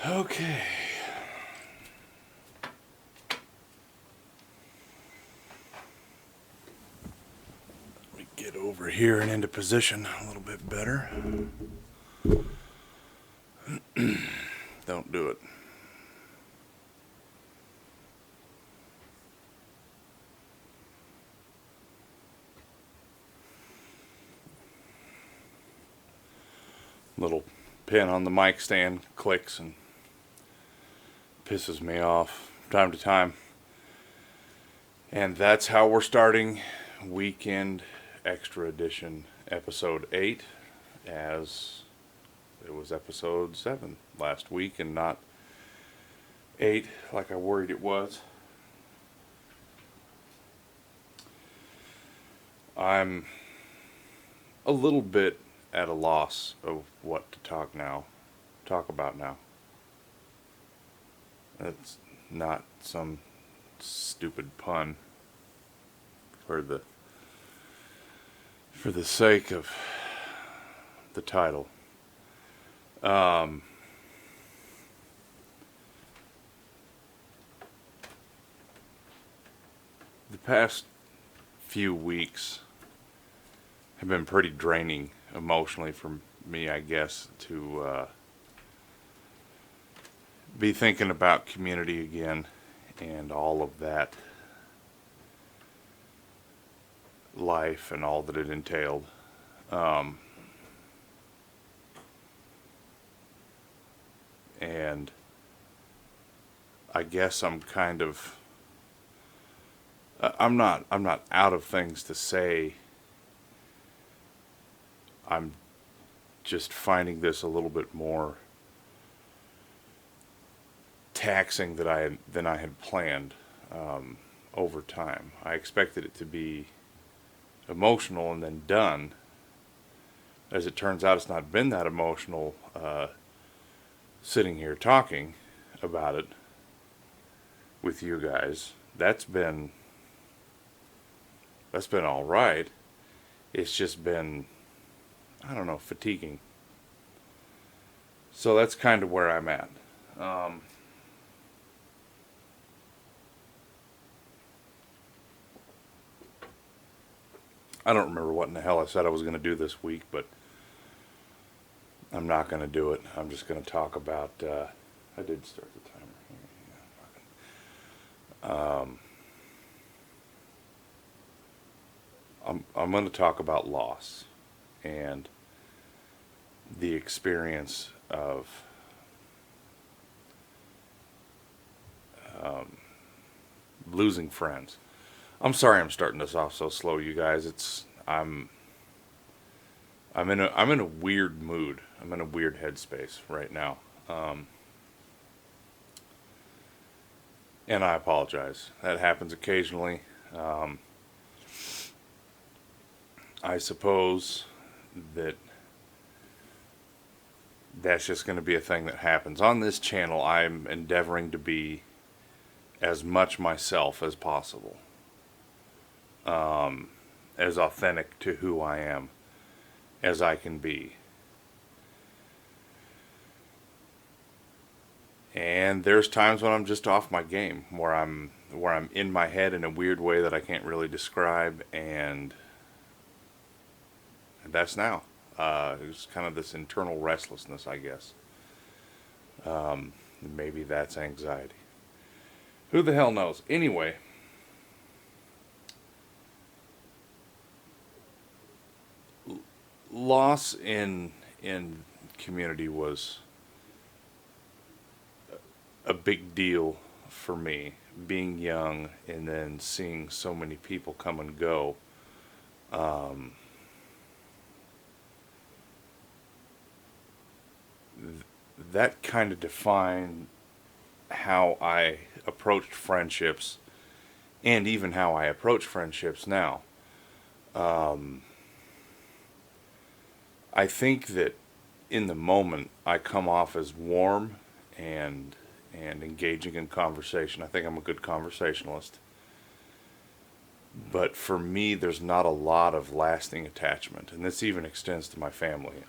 Okay. Let me get over here and into position a little bit better. Don't do it. Little pin on the mic stand clicks and pisses me off time to time. And that's how we're starting Weekend Extra Edition episode 8, as it was episode 7 last week and not 8 like I worried it was. I'm a little bit at a loss of what to talk about now. That's not some stupid pun for the sake of the title. The past few weeks have been pretty draining emotionally for me, I guess, to be thinking about community again and all of that life and all that it entailed. And I guess I'm kind of I'm not out of things to say. I'm just finding this a little bit more taxing than I had planned over time. I expected it to be emotional and then done. As it turns out, it's not been that emotional sitting here talking about it with you guys. That's been all right. It's just been, I don't know, fatiguing. So that's kind of where I'm at. I don't remember what in the hell I said I was going to do this week, but I'm not going to do it. I'm just going to talk about, I did start the timer here. I'm going to talk about loss and the experience of losing friends. I'm sorry I'm starting this off so slow, you guys. I'm in a weird mood. I'm in a weird headspace right now. And I apologize. That happens occasionally. I suppose that's just going to be a thing that happens. On this channel, I'm endeavoring to be as much myself as possible. As authentic to who I am as I can be. And there's times when I'm just off my game, where I'm in my head in a weird way that I can't really describe, and that's now. It's kind of this internal restlessness, I guess. Maybe that's anxiety. Who the hell knows? Anyway, loss in community was a big deal for me, being young and then seeing so many people come and go. That kind of defined how I approached friendships, and even how I approach friendships now. I think that in the moment I come off as warm and engaging in conversation. I think I'm a good conversationalist. But for me, there's not a lot of lasting attachment, and this even extends to my family.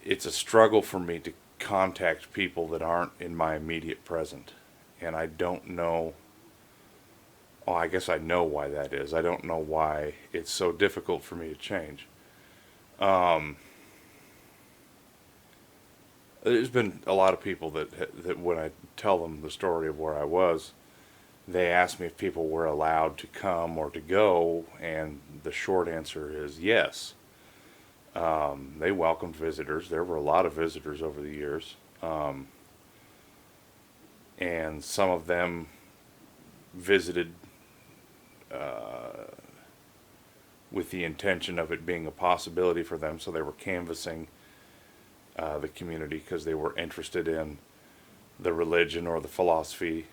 It's a struggle for me contact people that aren't in my immediate present. And I don't know, well, I guess I know why that is. I don't know why it's so difficult for me to change. There's been a lot of people that when I tell them the story of where I was, they ask me if people were allowed to come or to go, and the short answer is yes. They welcomed visitors. There were a lot of visitors over the years. And some of them visited with the intention of it being a possibility for them, so they were canvassing the community because they were interested in the religion or the philosophy,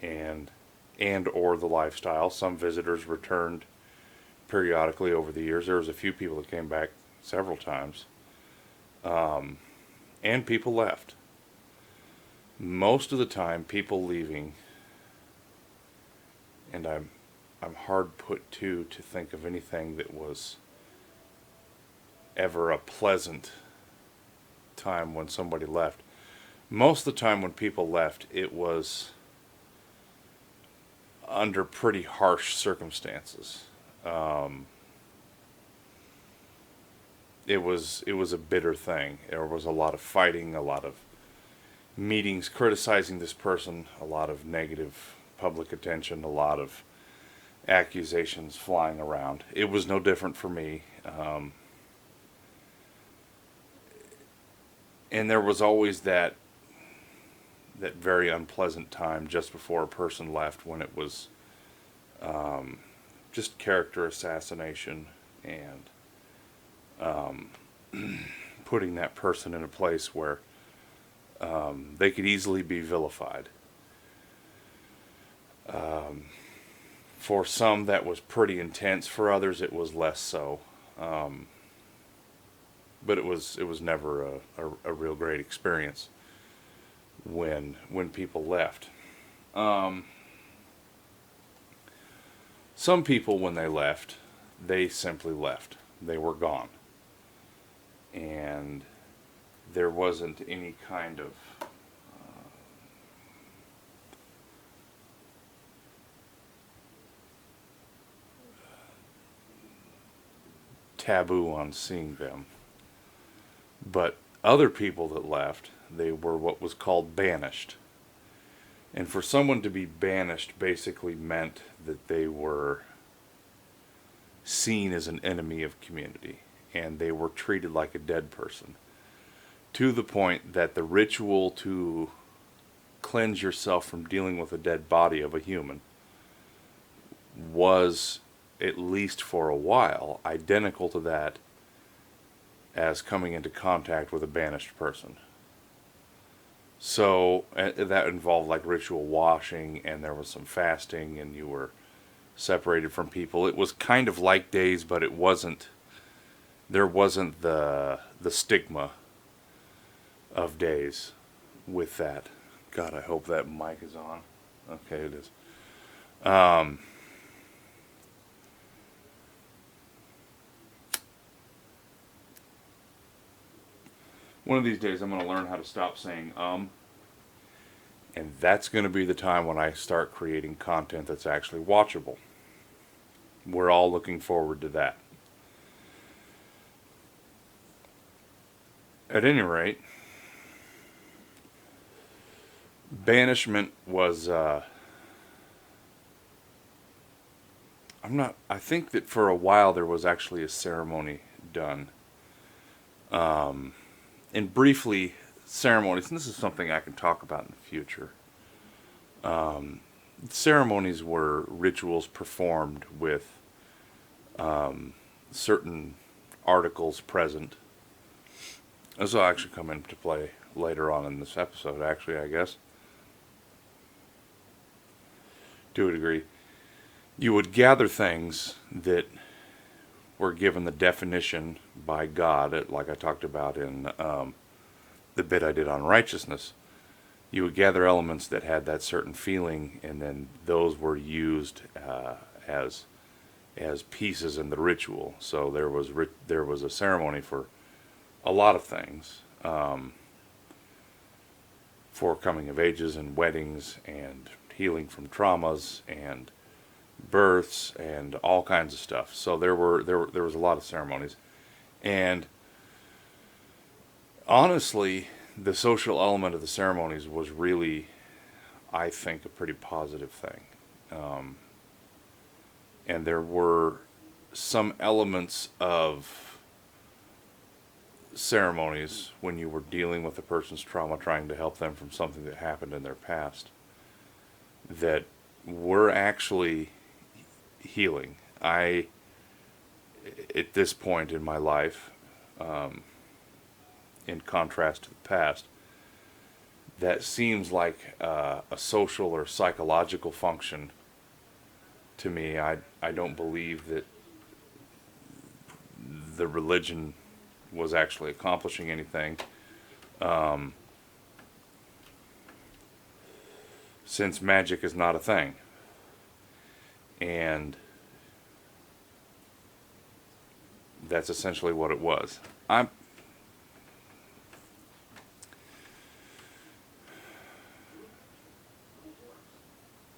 and or the lifestyle. Some visitors returned periodically over the years. There was a few people that came back several times, and people left. Most of the time, people leaving, and I'm hard put to think of anything that was ever a pleasant time when somebody left. Most of the time when people left, it was under pretty harsh circumstances. It was a bitter thing. There was a lot of fighting, a lot of meetings criticizing this person, a lot of negative public attention, a lot of accusations flying around. It was no different for me. And there was always that very unpleasant time just before a person left, when it was just character assassination and putting that person in a place where they could easily be vilified. For some, that was pretty intense. For others, it was less so. But it was never a real great experience when people left. Some people, when they left, they simply left. They were gone. And there wasn't any kind of taboo on seeing them. But other people that left, they were what was called banished. And for someone to be banished basically meant that they were seen as an enemy of community, and they were treated like a dead person, to the point that the ritual to cleanse yourself from dealing with a dead body of a human was, at least for a while, identical to that as coming into contact with a banished person. So that involved like ritual washing, and there was some fasting, and you were separated from people. It was kind of like days, but it wasn't. There wasn't the stigma of days with that. God, I hope that mic is on. Okay, it is. One of these days I'm going to learn how to stop saying and that's going to be the time when I start creating content that's actually watchable. We're all looking forward to that. At any rate, banishment was I think that for a while there was actually a ceremony done. And briefly, ceremonies, and this is something I can talk about in the future. Ceremonies were rituals performed with certain articles present. This will actually come into play later on in this episode, actually, I guess. To a degree. You would gather things that were given the definition by God, like I talked about in the bit I did on righteousness. You would gather elements that had that certain feeling, and then those were used as pieces in the ritual. So there was a ceremony for a lot of things. for coming of ages and weddings and healing from traumas and births and all kinds of stuff. So there was a lot of ceremonies, and honestly, the social element of the ceremonies was really, I think, a pretty positive thing. And there were some elements of ceremonies when you were dealing with a person's trauma, trying to help them from something that happened in their past, that were actually healing. At this point in my life, in contrast to the past, that seems like a social or psychological function to me. I don't believe that the religion was actually accomplishing anything, since magic is not a thing. And that's essentially what it was.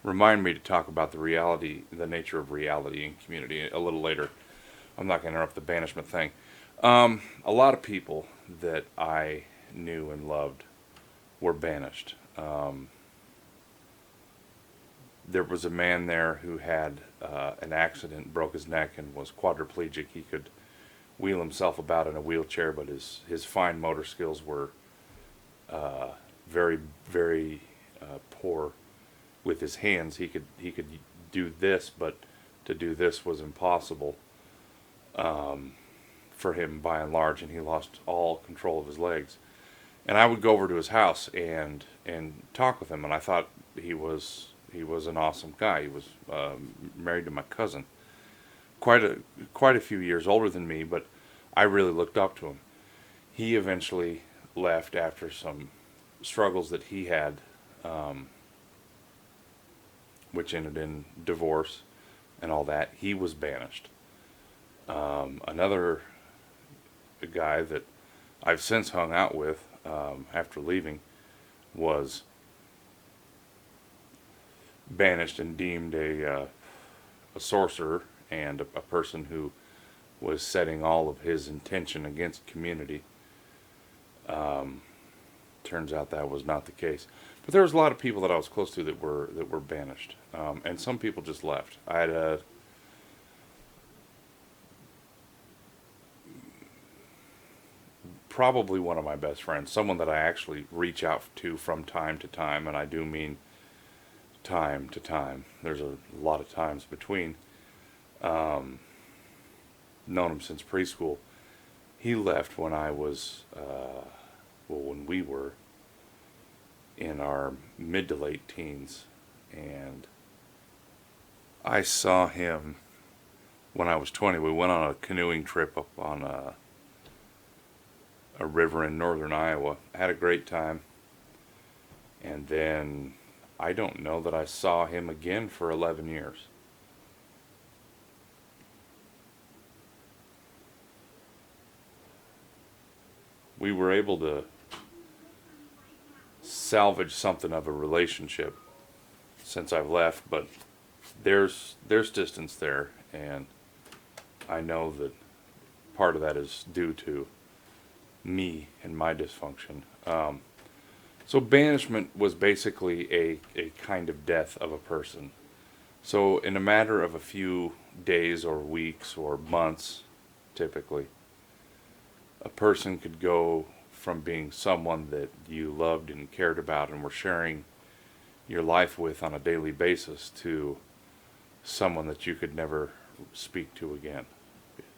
Remind me to talk about the nature of reality in community a little later. I'm not going to interrupt the banishment thing. A lot of people that I knew and loved were banished. There was a man there who had an accident, broke his neck, and was quadriplegic. He could wheel himself about in a wheelchair, but his fine motor skills were very, very poor with his hands. He could do this, but to do this was impossible for him by and large, and he lost all control of his legs. And I would go over to his house and talk with him, and I thought he was an awesome guy. He was married to my cousin, quite a few years older than me, but I really looked up to him. He eventually left after some struggles that he had, which ended in divorce and all that. He was banished. Another guy that I've since hung out with after leaving was banished and deemed a sorcerer and a person who was setting all of his intention against community. Turns out that was not the case. But there was a lot of people that I was close to that were banished, and some people just left. I had probably one of my best friends, someone that I actually reach out to from time to time, and I do mean time to time. There's a lot of times between. Known him since preschool. He left when I was, when we were in our mid to late teens, and I saw him when I was 20. We went on a canoeing trip up on a river in northern Iowa. Had a great time, and then I don't know that I saw him again for 11 years. We were able to salvage something of a relationship since I've left, but there's distance there, and I know that part of that is due to me and my dysfunction. So banishment was basically a kind of death of a person. So in a matter of a few days or weeks or months, typically, a person could go from being someone that you loved and cared about and were sharing your life with on a daily basis to someone that you could never speak to again.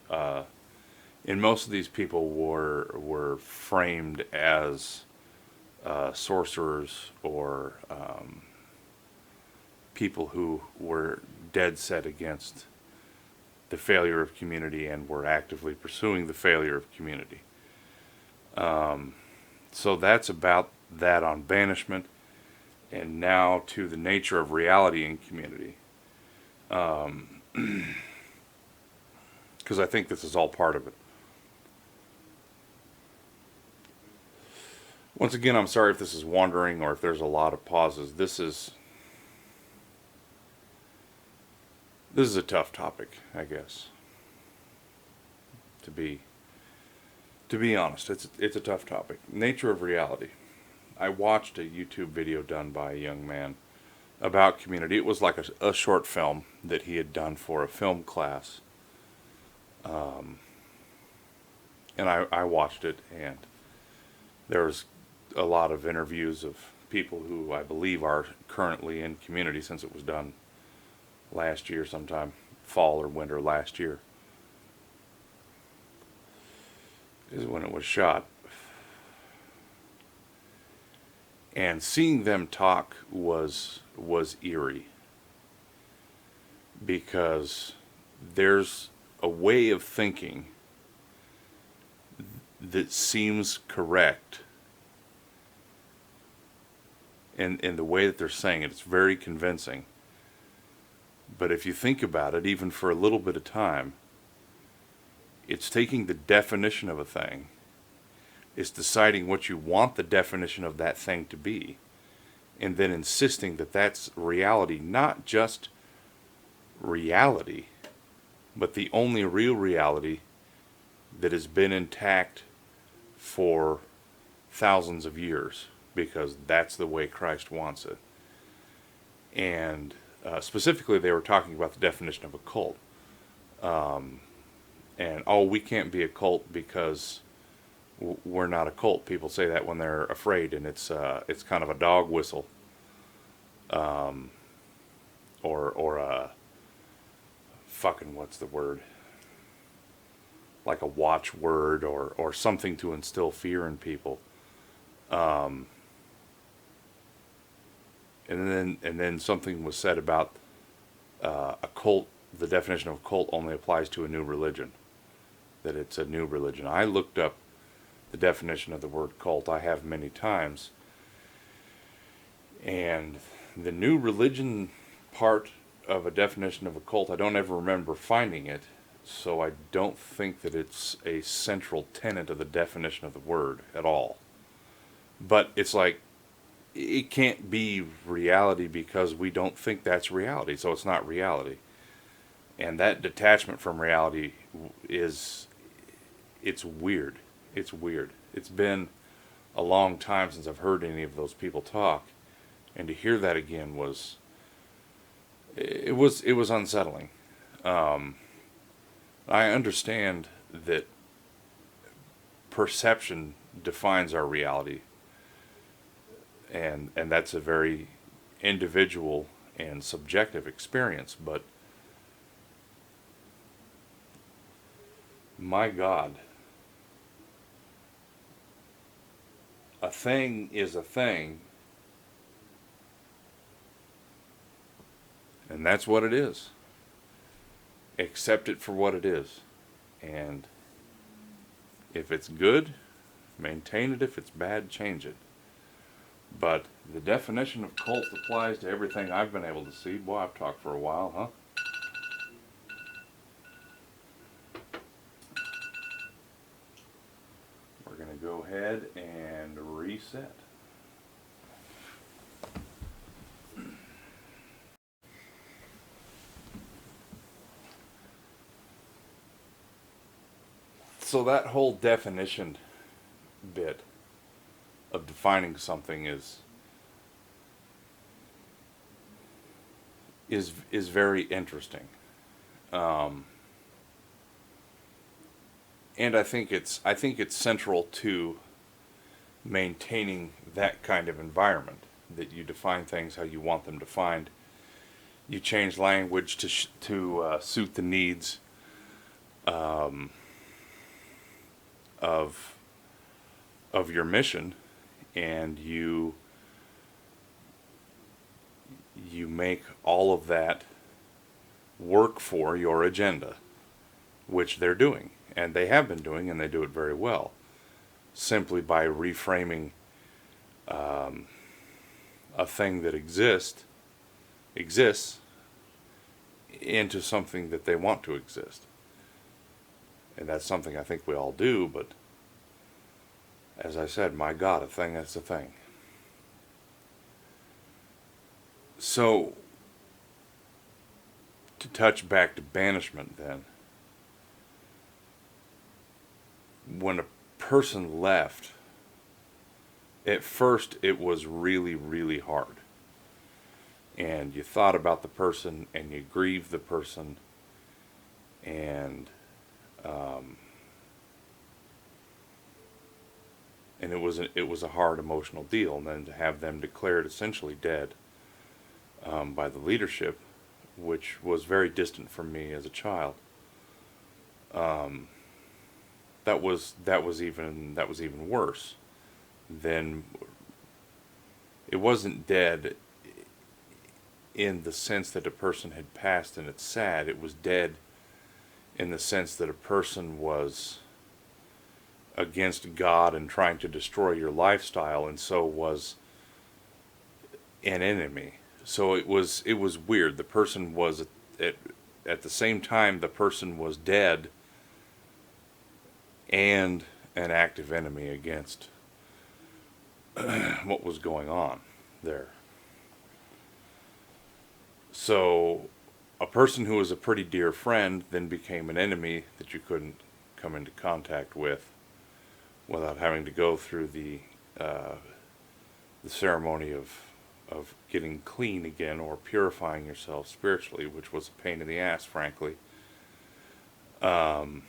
And most of these people were framed as sorcerers or people who were dead set against the failure of community and were actively pursuing the failure of community. So that's about that on banishment, and now to the nature of reality in community. Because I think this is all part of it. Once again, I'm sorry if this is wandering or if there's a lot of pauses. This is a tough topic, I guess. To be honest, it's a tough topic. Nature of reality. I watched a YouTube video done by a young man about community. It was like a short film that he had done for a film class. And I watched it, and there was a lot of interviews of people who I believe are currently in community, since it was done last year sometime, fall or winter last year is when it was shot. And seeing them talk was eerie, because there's a way of thinking that seems correct, and in the way that they're saying it, it's very convincing. But if you think about it, even for a little bit of time, it's taking the definition of a thing, it's deciding what you want the definition of that thing to be, and then insisting that that's reality, not just reality, but the only real reality that has been intact for thousands of years, because that's the way Christ wants it. And specifically, they were talking about the definition of a cult. And, we can't be a cult because we're not a cult. People say that when they're afraid, and it's kind of a dog whistle. Or a fucking, what's the word? Like a watchword, or something to instill fear in people. And then something was said about a cult. The definition of a cult only applies to a new religion. That it's a new religion. I looked up the definition of the word cult. I have many times. And the new religion part of a definition of a cult, I don't ever remember finding it. So I don't think that it's a central tenet of the definition of the word at all. But it's like, it can't be reality because we don't think that's reality, so it's not reality. And that detachment from reality it's weird. It's weird. It's been a long time since I've heard any of those people talk, and to hear that again was unsettling. I understand that perception defines our reality, and that's a very individual and subjective experience, but my God, a thing is a thing, and that's what it is. Accept it for what it is, and if it's good, maintain it. If it's bad, change it. But the definition of cult applies to everything I've been able to see. Boy, I've talked for a while, huh? We're going to go ahead and reset. So that whole definition bit of defining something is very interesting, and I think it's central to maintaining that kind of environment, that you define things how you want them defined. You change language to suit the needs of your mission, and you make all of that work for your agenda, which they're doing, and they have been doing, and they do it very well, simply by reframing a thing that exists into something that they want to exist. And that's something I think we all do, but As I said, my God, a thing that's a thing. So, to touch back to banishment then, when a person left, at first it was really, really hard. And you thought about the person and you grieved the person, and and it was a hard emotional deal. And then to have them declared essentially dead by the leadership, which was very distant from me as a child, that was even worse. Then it wasn't dead in the sense that a person had passed and it's sad. It was dead in the sense that a person was against God and trying to destroy your lifestyle, and so was an enemy. So it was weird. The person was at the same time the person was dead and an active enemy against what was going on there. So a person who was a pretty dear friend then became an enemy that you couldn't come into contact with without having to go through the ceremony of getting clean again or purifying yourself spiritually, which was a pain in the ass, frankly. And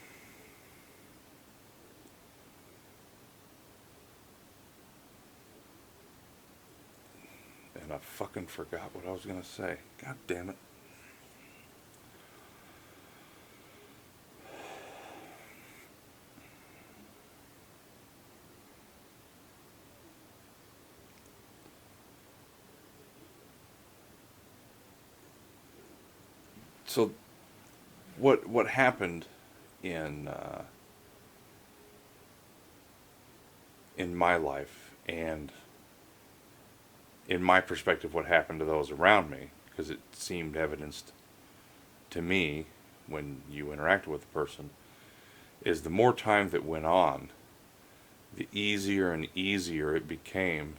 I fucking forgot what I was going to say. God damn it. So what happened in my life, and in my perspective what happened to those around me, because it seemed evidenced to me when you interacted with the person, is the more time that went on, the easier and easier it became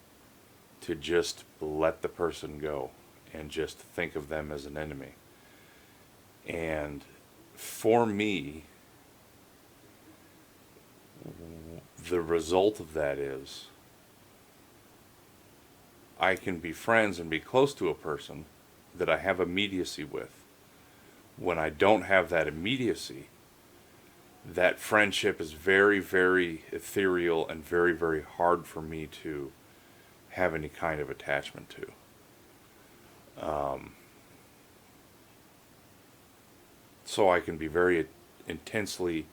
to just let the person go and just think of them as an enemy. And for me, the result of that is I can be friends and be close to a person that I have immediacy with. When I don't have that immediacy, that friendship is very, very ethereal and very, very hard for me to have any kind of attachment to. So I can be very intensely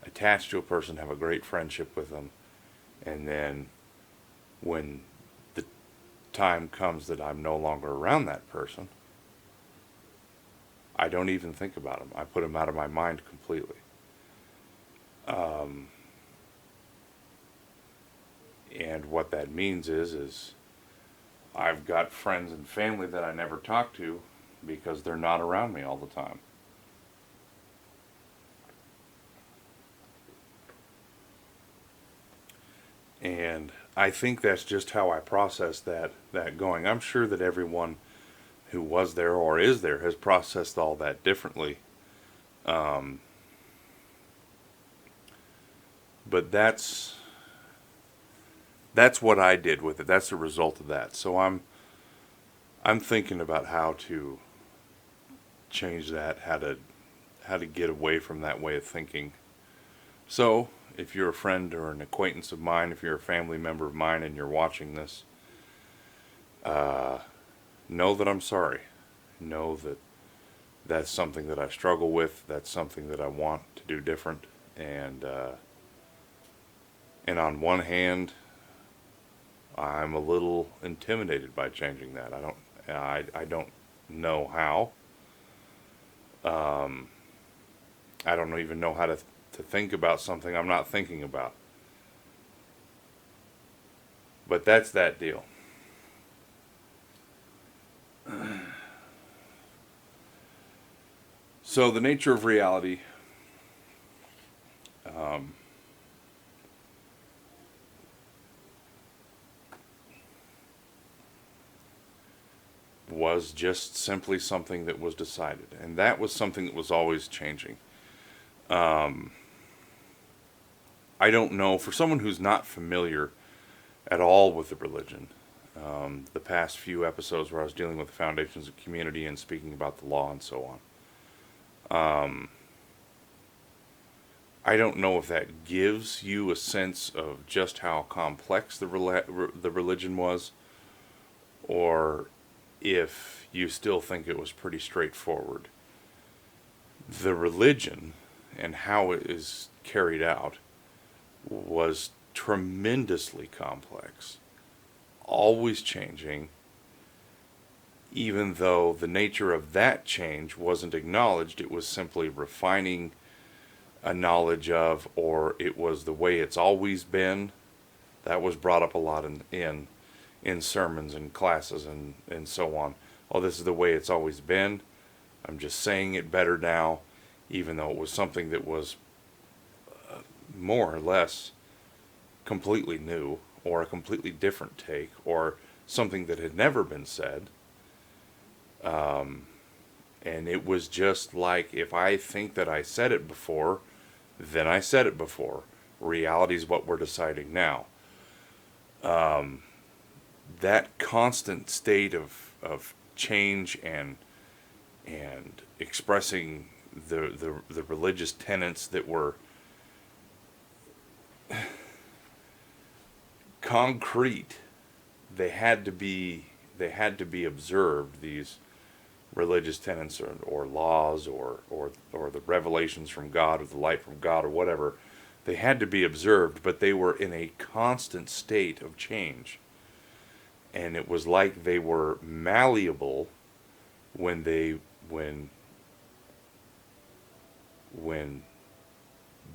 attached to a person, have a great friendship with them, and then when the time comes that I'm no longer around that person, I don't even think about them. I put them out of my mind completely. And what that means is I've got friends and family that I never talk to because they're not around me all the time. And I think that's just how I process that going. I'm sure that everyone who was there or is there has processed all that differently. But that's what I did with it. That's the result of that. So I'm thinking about how to change that, how to get away from that way of thinking. So if you're a friend or an acquaintance of mine, if you're a family member of mine and you're watching this, know that I'm sorry. Know that that's something that I struggle with. That's something that I want to do different. And on one hand, I'm a little intimidated by changing that. I don't know how. I don't even know how to think about something I'm not thinking about. But that's that deal. So the nature of reality, was just simply something that was decided. And that was something that was always changing. I don't know, for someone who's not familiar at all with the religion, the past few episodes where I was dealing with the foundations of community and speaking about the law and so on, I don't know if that gives you a sense of just how complex the religion was, or if you still think it was pretty straightforward. The religion and how it is carried out was tremendously complex, always changing, even though the nature of that change wasn't acknowledged. It was simply refining a knowledge of, or it was the way it's always been. That was brought up a lot in sermons and classes and so on. Oh, this is the way it's always been. I'm just saying it better now, even though it was something that was more or less completely new, or a completely different take, or something that had never been said. And it was just like, if I think that I said it before, then I said it before. Reality is what we're deciding now. That constant state of change and expressing the religious tenets that were concrete, they had to be observed. These religious tenets or laws or the revelations from God, or the light from God, or whatever, they had to be observed, but they were in a constant state of change. And it was like they were malleable when they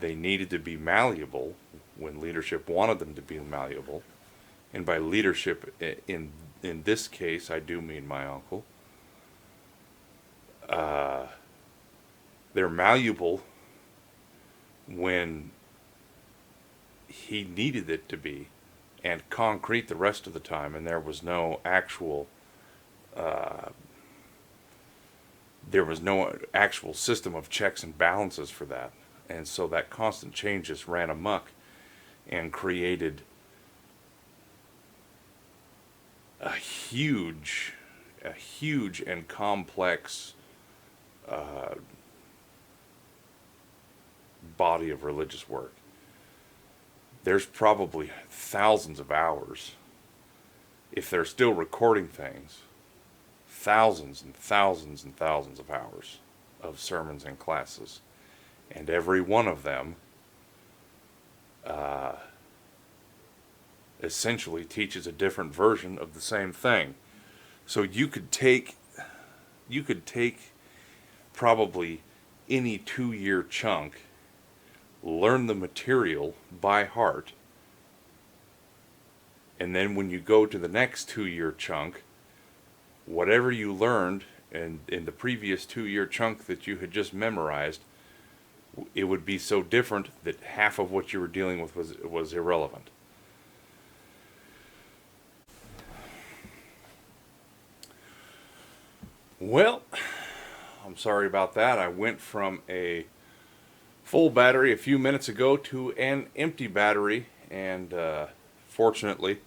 needed to be malleable, when leadership wanted them to be malleable. And by leadership, in this case, I do mean my uncle. They're malleable when he needed it to be, and concrete the rest of the time, and there was no actual system of checks and balances for that. And so that constant change just ran amok and created a huge and complex body of religious work. There's probably thousands of hours, if they're still recording things, thousands and thousands and thousands of hours of sermons and classes. And every one of them essentially teaches a different version of the same thing. So you could take probably any 2-year chunk, learn the material by heart, and then when you go to the next 2-year chunk, whatever you learned in the previous 2-year chunk that you had just memorized, it would be so different that half of what you were dealing with was irrelevant. Well, I'm sorry about that. I went from a full battery a few minutes ago to an empty battery, and fortunately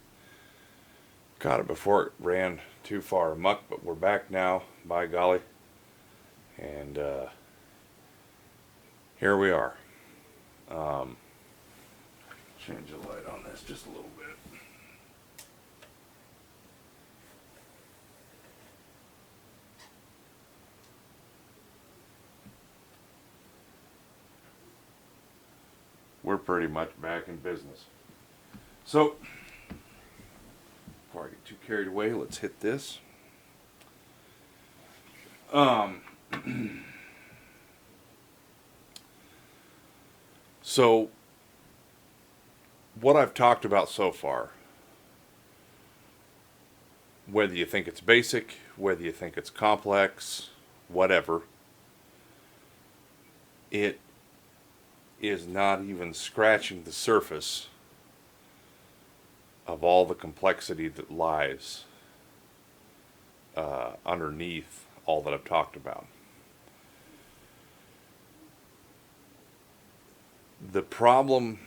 got it before it ran too far amok, but we're back now, by golly. And here we are. Change the light on this just a little bit. We're pretty much back in business. So, before I get too carried away, let's hit this. So, what I've talked about so far, whether you think it's basic, whether you think it's complex, whatever, it is not even scratching the surface of all the complexity that lies underneath all that I've talked about. The problem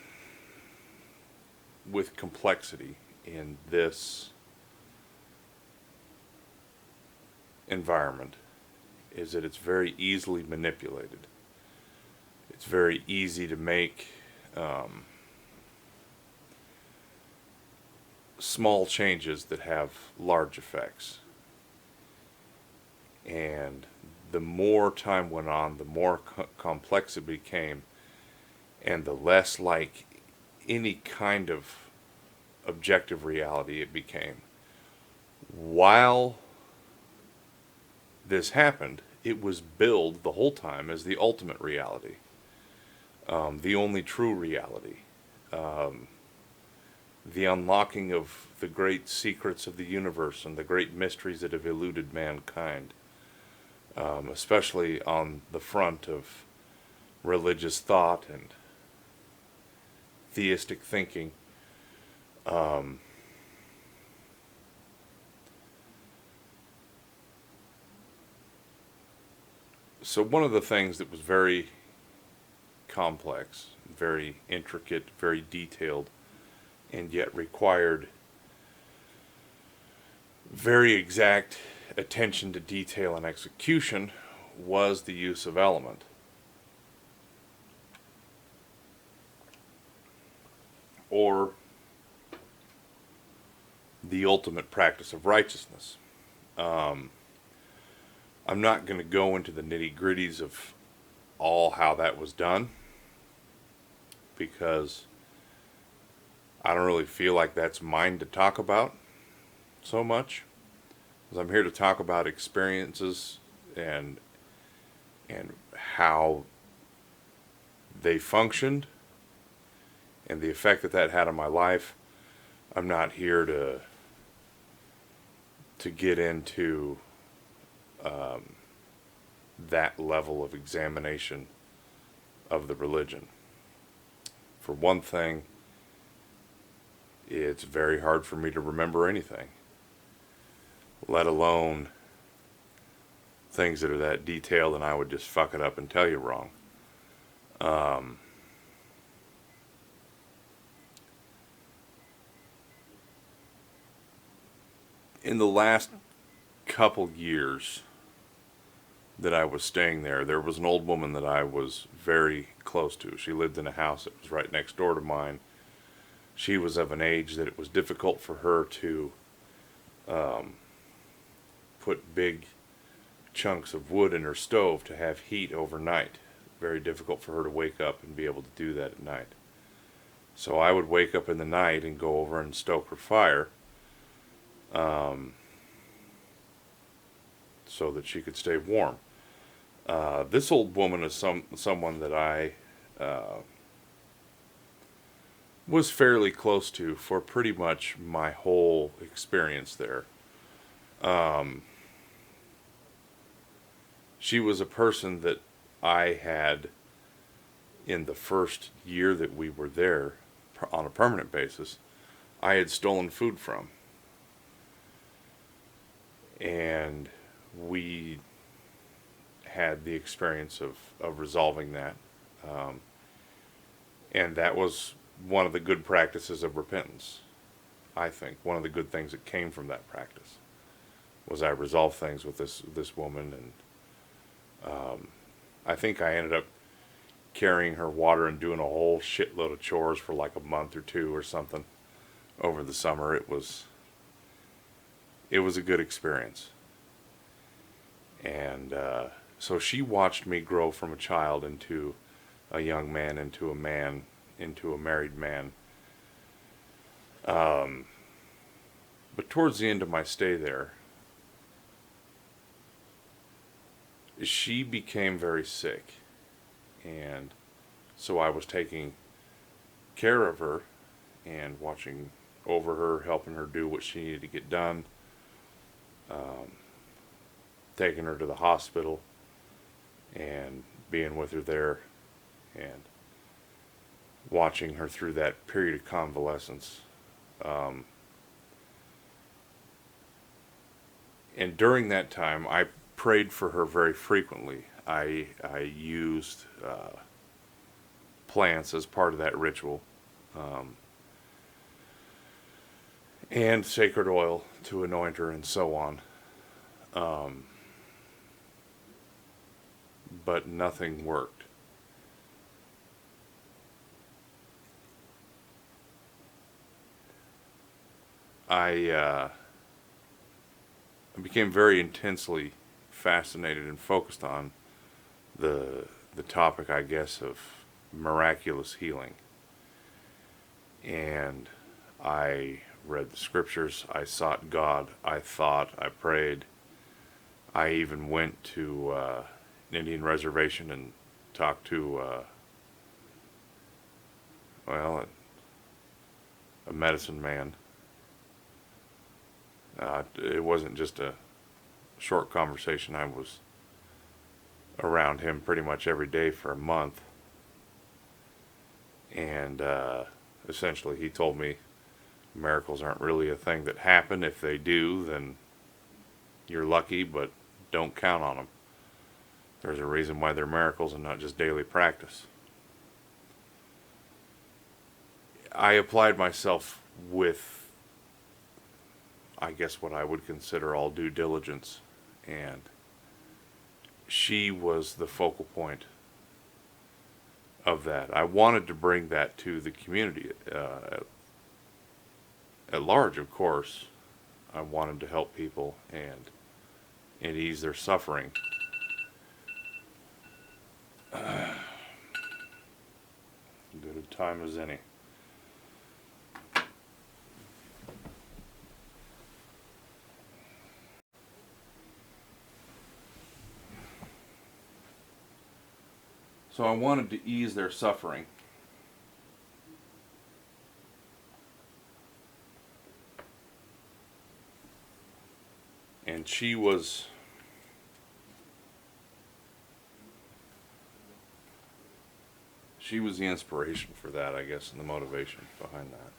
with complexity in this environment is that it's very easily manipulated. It's very easy to make small changes that have large effects. And the more time went on, the more complex it became, and the less like any kind of objective reality it became. While this happened, it was billed the whole time as the ultimate reality, the only true reality, the unlocking of the great secrets of the universe and the great mysteries that have eluded mankind, especially on the front of religious thought and theistic thinking. So one of the things that was very complex, very intricate, very detailed, and yet required very exact attention to detail and execution was the use of element. Or the ultimate practice of righteousness. I'm not going to go into the nitty-gritties of all how that was done, because I don't really feel like that's mine to talk about so much, because I'm here to talk about experiences and how they functioned and the effect that that had on my life. I'm not here to get into that level of examination of the religion. For one thing, it's very hard for me to remember anything, let alone things that are that detailed and I would just fuck it up and tell you wrong. In the last couple years that I was staying there, there was an old woman that I was very close to. She lived in a house that was right next door to mine. She was of an age that it was difficult for her to put big chunks of wood in her stove to have heat overnight. Very difficult for her to wake up and be able to do that at night. So I would wake up in the night and go over and stoke her fire, so that she could stay warm. This old woman is someone that I was fairly close to for pretty much my whole experience there. She was a person that I had, in the first year that we were there on a permanent basis, I had stolen food from. And we had the experience of resolving that. And that was one of the good practices of repentance. I think one of the good things that came from that practice was I resolved things with this woman, and I think I ended up carrying her water and doing a whole shitload of chores for like a month or two or something over the summer. It was a good experience. And so she watched me grow from a child into a young man, into a man, into a married man. But towards the end of my stay there, she became very sick. And so I was taking care of her and watching over her, helping her do what she needed to get done. Taking her to the hospital and being with her there and watching her through that period of convalescence. And during that time, I prayed for her very frequently. I used plants as part of that ritual, um, and sacred oil to anoint her and so on. Um, but nothing worked. I became very intensely fascinated and focused on the topic, I guess, of miraculous healing. And I read the scriptures. I sought God. I thought. I prayed. I even went to an Indian reservation and talked to, well, a medicine man. It wasn't just a short conversation. I was around him pretty much every day for a month. And essentially, he told me miracles aren't really a thing that happen. If they do, then you're lucky, but don't count on them. There's a reason why they're miracles and not just daily practice. I applied myself with, I guess, what I would consider all due diligence, and she was the focal point of that. I wanted to bring that to the community at large, of course. I wanted to help people and ease their suffering. Good a time as any. So I wanted to ease their suffering. And she was the inspiration for that, I guess, and the motivation behind that.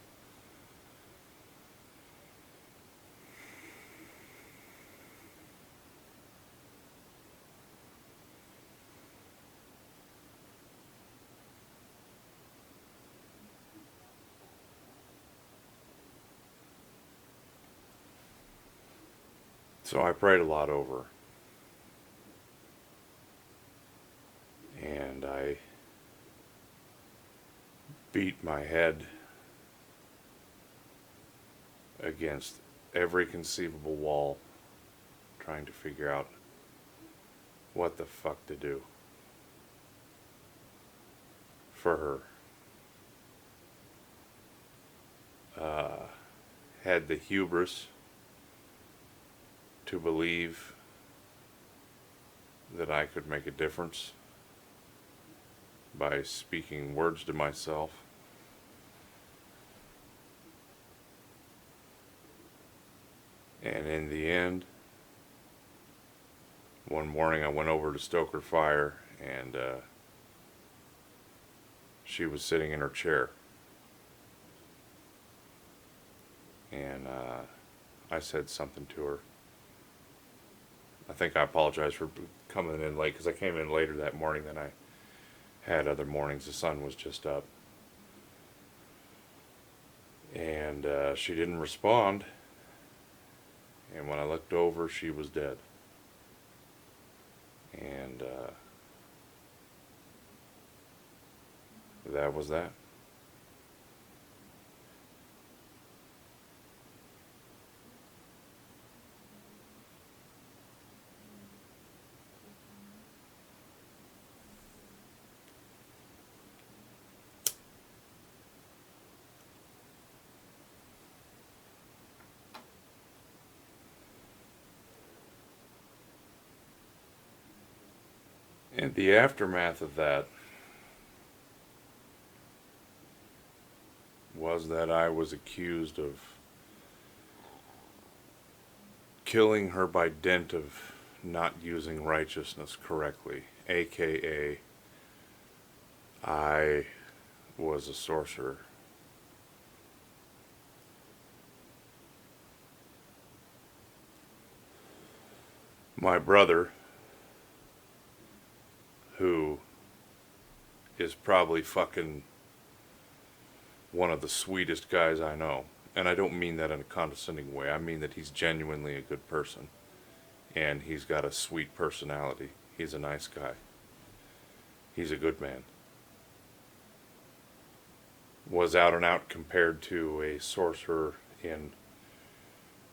So I prayed a lot over, and I beat my head against every conceivable wall trying to figure out what the fuck to do for her. Had the hubris to believe that I could make a difference by speaking words to myself. And in the end, one morning I went over to stoke her fire, and she was sitting in her chair. And I said something to her. I think I apologized for coming in late, because I came in later that morning than I had other mornings. The sun was just up. And she didn't respond. And when I looked over, she was dead. And that was that. And the aftermath of that was that I was accused of killing her by dint of not using righteousness correctly, aka I was a sorcerer. My brother, who is probably fucking one of the sweetest guys I know. And I don't mean that in a condescending way. I mean that he's genuinely a good person. And he's got a sweet personality. He's a nice guy. He's a good man. Was out and out compared to a sorcerer in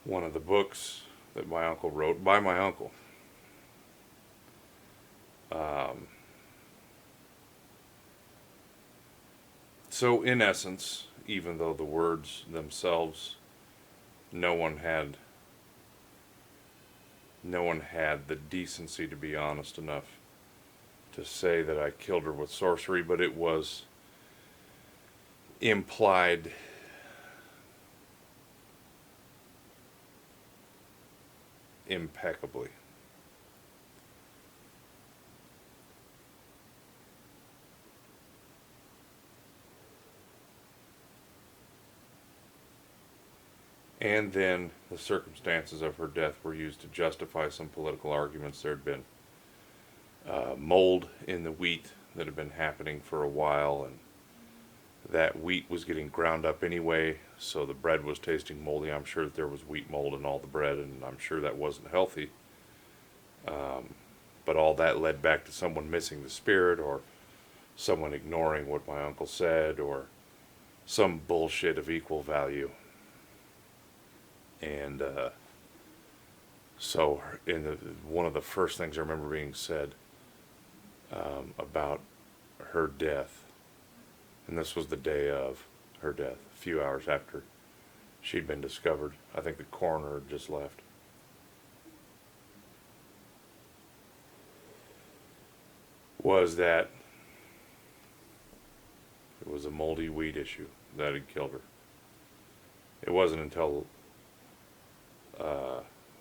one of the books that my uncle wrote by my uncle. So in essence, even though the words themselves, no one had the decency to be honest enough to say that I killed her with sorcery, but it was implied impeccably. And then the circumstances of her death were used to justify some political arguments. There had been mold in the wheat that had been happening for a while, and that wheat was getting ground up anyway, so the bread was tasting moldy. I'm sure that there was wheat mold in all the bread, and I'm sure that wasn't healthy. But all that led back to someone missing the spirit, or someone ignoring what my uncle said, or some bullshit of equal value. And so one of the first things I remember being said about her death, and this was the day of her death, a few hours after she'd been discovered. I think the coroner had just left. Was that it was a moldy wheat issue that had killed her. It wasn't until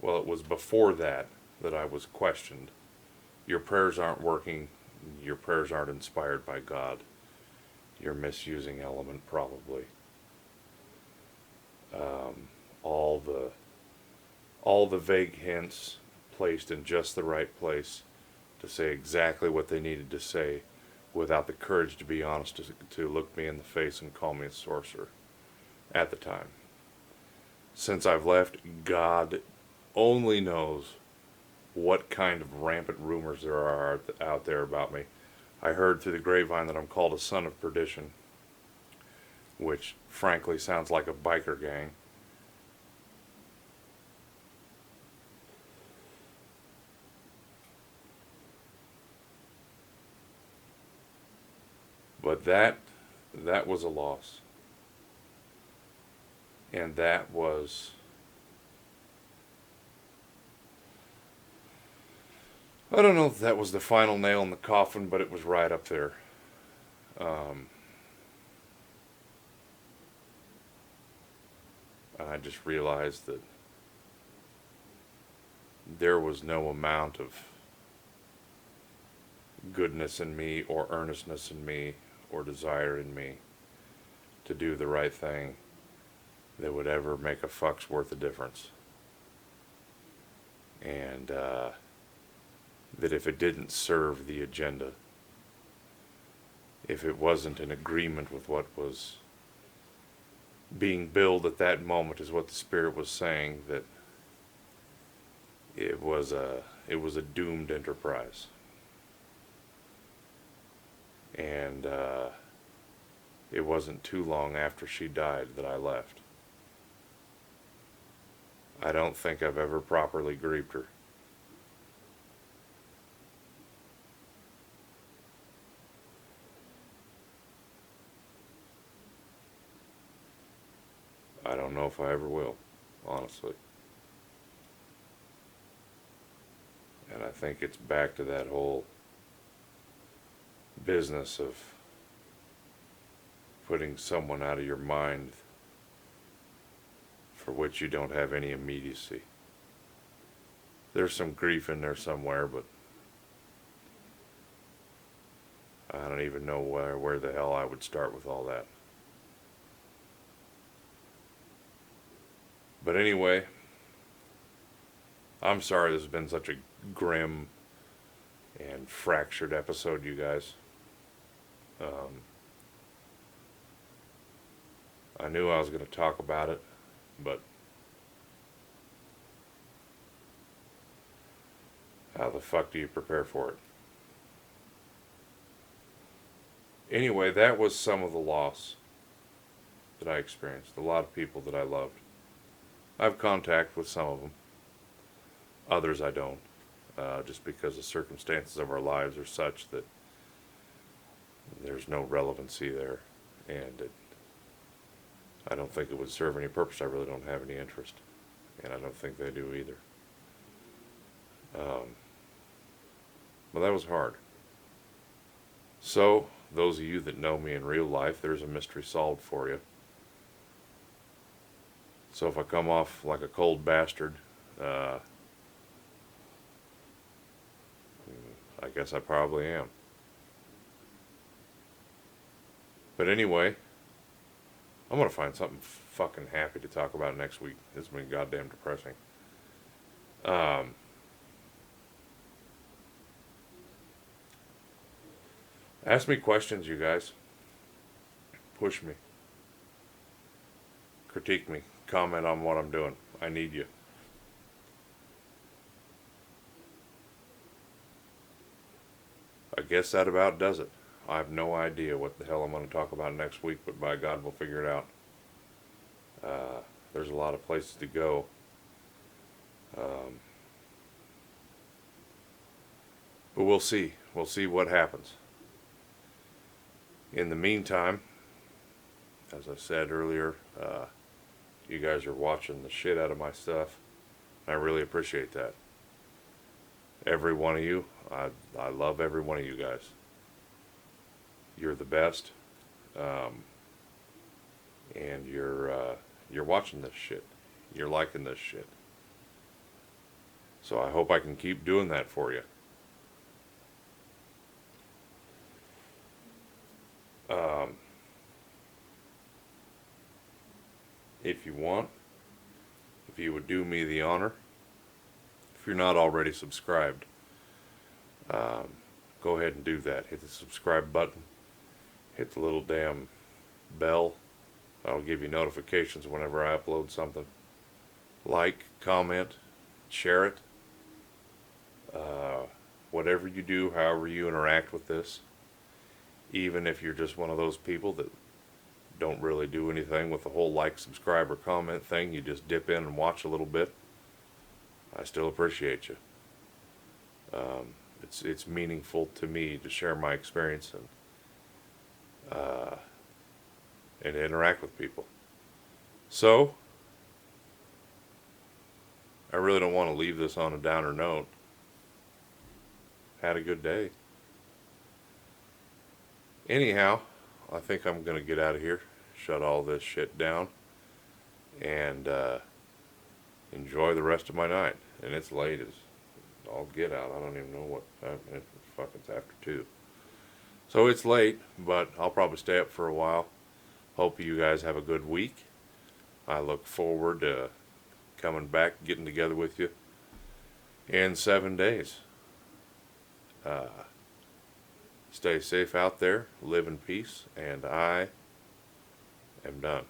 well, it was before that I was questioned. Your prayers aren't working. Your prayers aren't inspired by God. You're misusing element, probably. All the vague hints placed in just the right place to say exactly what they needed to say, without the courage to be honest, to look me in the face and call me a sorcerer at the time. Since I've left, God only knows what kind of rampant rumors there are out there about me. I heard through the grapevine that I'm called a son of perdition, which frankly sounds like a biker gang. But that was a loss. And that was, I don't know if that was the final nail in the coffin, but it was right up there. I just realized that there was no amount of goodness in me, or earnestness in me, or desire in me to do the right thing that would ever make a fuck's worth of difference. And that if it didn't serve the agenda, if it wasn't in agreement with what was being billed at that moment as what the Spirit was saying, that it was a doomed enterprise. And it wasn't too long after she died that I left. I don't think I've ever properly grieved her. I don't know if I ever will, honestly. And I think it's back to that whole business of putting someone out of your mind for which you don't have any immediacy. There's some grief in there somewhere, but I don't even know where the hell I would start with all that. But anyway, I'm sorry this has been such a grim and fractured episode, you guys. I knew I was going to talk about it, but how the fuck do you prepare for it? Anyway, that was some of the loss that I experienced. A lot of people that I loved. I have contact with some of them. Others I don't. Just because the circumstances of our lives are such that there's no relevancy there. And I don't think it would serve any purpose. I really don't have any interest. And I don't think they do either. But that was hard. So, those of you that know me in real life, there's a mystery solved for you. So if I come off like a cold bastard, I guess I probably am. But anyway, I'm going to find something fucking happy to talk about next week. It's been goddamn depressing. Ask me questions, you guys. Push me. Critique me. Comment on what I'm doing. I need you. I guess that about does it. I have no idea what the hell I'm going to talk about next week, but by God, we'll figure it out. There's a lot of places to go. But we'll see. We'll see what happens. In the meantime, as I said earlier, you guys are watching the shit out of my stuff. I really appreciate that. Every one of you, I love every one of you guys. You're the best, and you're watching this shit. You're liking this shit. So I hope I can keep doing that for you. If you want, if you would do me the honor, if you're not already subscribed, go ahead and do that. Hit the subscribe button. Hit the little damn bell. That'll give you notifications whenever I upload something. Like, comment, share it. Whatever you do, however you interact with this, even if you're just one of those people that don't really do anything with the whole like, subscribe, or comment thing, you just dip in and watch a little bit, I still appreciate you. It's meaningful to me to share my experience and interact with people. So, I really don't want to leave this on a downer note. Had a good day. Anyhow, I think I'm going to get out of here, shut all this shit down, and enjoy the rest of my night. And it's late as all get out. I don't even know what time. It's after 2. So it's late, but I'll probably stay up for a while. Hope you guys have a good week. I look forward to coming back, getting together with you in 7 days. Stay safe out there, live in peace, and I am done.